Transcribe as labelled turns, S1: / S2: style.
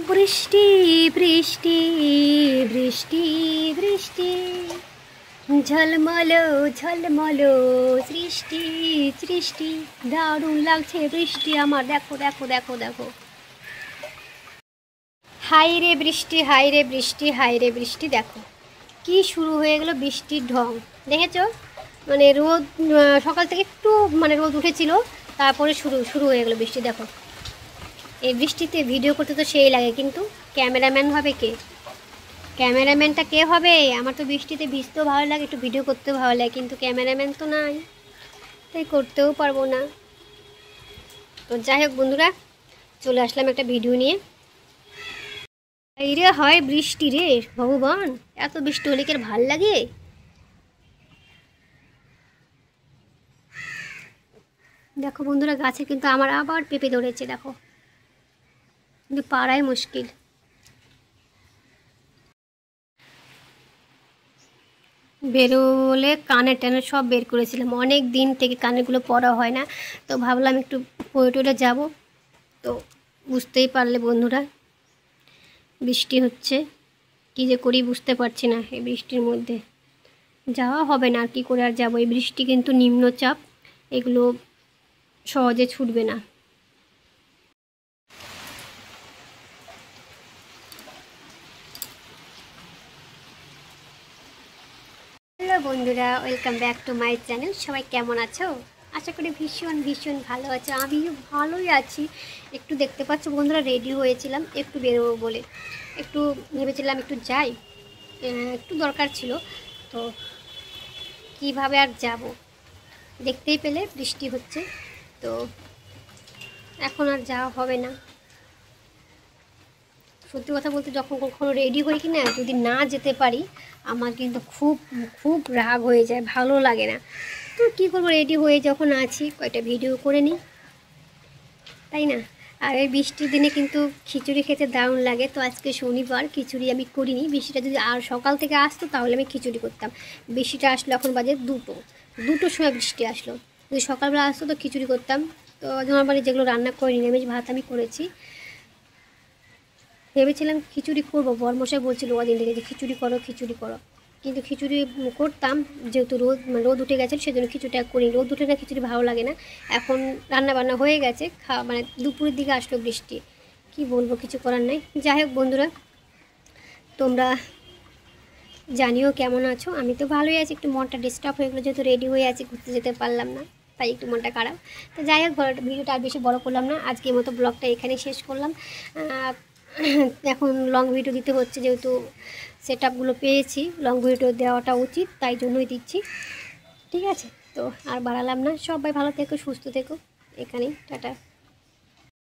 S1: বৃষ্টি বৃষ্টি বৃষ্টি বৃষ্টি ঝলমলো ঝলমলো সৃষ্টি সৃষ্টি দারুণ লাগছে বৃষ্টি আমার। দেখো দেখো দেখো দেখো, হাই রে বৃষ্টি হাই রে বৃষ্টি হাই রে বৃষ্টি। দেখো কি শুরু হয়ে গেল বৃষ্টির ঢং, দেখেছো? মানে রোদ সকাল থেকে একটু মানে রোদ উঠেছিল, তারপরে শুরু হয়ে গেল বৃষ্টি। দেখো এই বৃষ্টিতে ভিডিও করতে তো সেই লাগে, কিন্তু ক্যামেরাম্যান হবে কে? ক্যামেরাম্যানটা কে হবে? আমার তো বৃষ্টিতে ভিজতেও ভালো লাগে, একটু ভিডিও করতেও ভালো লাগে, কিন্তু ক্যামেরাম্যান তো নাই, তাই করতেও পারবো না। তো যাই হোক বন্ধুরা, চলে আসলাম একটা ভিডিও নিয়ে। এই রে হয় বৃষ্টি রে ভগবান, এত বৃষ্টি হলে কি আর ভাল লাগে? দেখো বন্ধুরা, গাছে কিন্তু আমার আবার পেঁপে ধরেছে, দেখো, কিন্তু পাড়াই মুশকিল। বেরোলে কানের টানে সব বের করেছিলাম, অনেক দিন থেকে কানেরগুলো পরা হয় না, তো ভাবলাম একটু পরে টরে যাবো। তো বুঝতেই পারলে বন্ধুরা, বৃষ্টি হচ্ছে, কী যে করি বুঝতে পারছি না। এই বৃষ্টির মধ্যে যাওয়া হবে না, আর কী করে আর যাবো? এই বৃষ্টি কিন্তু নিম্নচাপ, এগুলো সহজে ছুটবে না। হ্যালো বন্ধুরা, welcome back to my channel. সবাই কেমন আছো? আশা করি ভীষণ ভীষণ ভালো আছো। আমিও ভালোই আছি। একটু দেখতে পাচ্ছ বন্ধুরা, রেডি হয়েছিলাম একটু বেরোবো বলে, একটু ভেবেছিলাম একটু যাই, একটু দরকার ছিল। তো কিভাবে আর যাব, দেখতেই পেলে বৃষ্টি হচ্ছে, তো এখন আর যাওয়া হবে না। সত্যি কথা বলতে, যখন কখনো রেডি হই কি না, যদি না যেতে পারি আমার কিন্তু খুব খুব রাগ হয়ে যায়, ভালো লাগে না। তো কী করবো, রেডি হয়ে যখন আছি কয়েকটা ভিডিও করে নিই, তাই না? আর এই বৃষ্টির দিনে কিন্তু খিচুড়ি খেতে দারুণ লাগে। তো আজকে শনিবার, খিচুড়ি আমি করিনি। বৃষ্টিটা যদি আর সকাল থেকে আসতো তাহলে আমি খিচুড়ি করতাম। বৃষ্টিটা আসলো এখন বাজে দুটোর সময় বৃষ্টি আসলো, যদি সকালবেলা আসতো তো খিচুড়ি করতাম। তো নর্মালি যেগুলো রান্না করে নিরামিষ ভাত আমি করেছি। ভেবেছিলাম খিচুড়ি করবো, বরমশাই বলছিল ওদিন থেকে যে খিচুড়ি করো খিচুড়ি করো, কিন্তু খিচুড়ি করতাম, যেহেতু রোদ উঠে গেছে সেজন্য খিচুড়িটা করি। রোদ উঠে না খিচুড়ি ভালো লাগে না। এখন রান্না বান্না হয়ে গেছে, মানে দুপুরের দিকে আসলো বৃষ্টি, কি বলবো, কিছু করার নাই। যাই হোক বন্ধুরা, তোমরা জানিও কেমন আছো। আমি তো ভালোই আছি, একটু মনটা ডিস্টার্ব হয়ে গেলো, যেহেতু রেডি হয়ে আছি, ঘুরতে যেতে পারলাম না, তাই একটু মনটা খারাপ। তো যাই হোক, ভিডিওটা আর বেশি বড় করলাম না, আজকের মতো ব্লগটা এখানেই শেষ করলাম। এখন লং ভিডিও দিতে হচ্ছে, যেহেতু সেট আপগুলো পেয়েছি, লং ভিডিও দেওয়াটা উচিত, তাই জন্যই দিচ্ছি। ঠিক আছে, তো আর বাড়ালাম না। সবাই ভালো থেকো, সুস্থ থেকো, এখানেই টাটা।